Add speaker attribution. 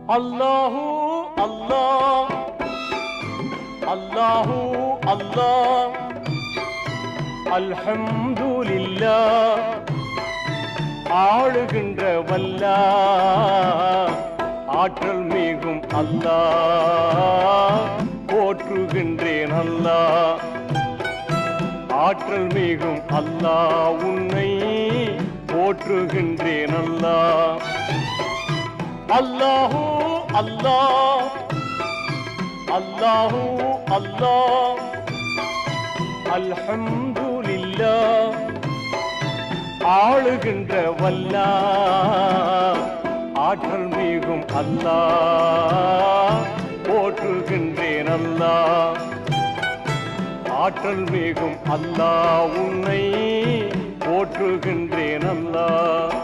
Speaker 1: அல்லாஹு அல்லாஹ் அல்லாஹு அல்லாஹ் அல்ஹம்துலில்லாஹ் ஆளுகின்ற வல்லாஹ் ஆற்றல் மிகும் அல்லாஹ் போற்றுகின்றேன் அல்லாஹ் ஆற்றல் மிகும் அல்லாஹ் உன்னை போற்றுகின்றேன் அல்லாஹ் அல்லாஹு அல்லாஹ் அல்லாஹு அல்லாஹ் அல்ஹம்துலில்லாஹ் ஆளுகின்ற வல்லாஹ் ஆற்றல் மிகும் அல்லாஹ் போற்றுகின்றேன் அல்லாஹ் ஆற்றல் மிகும் அல்லாஹ் உன்னை போற்றுகின்றேன் அல்லாஹ்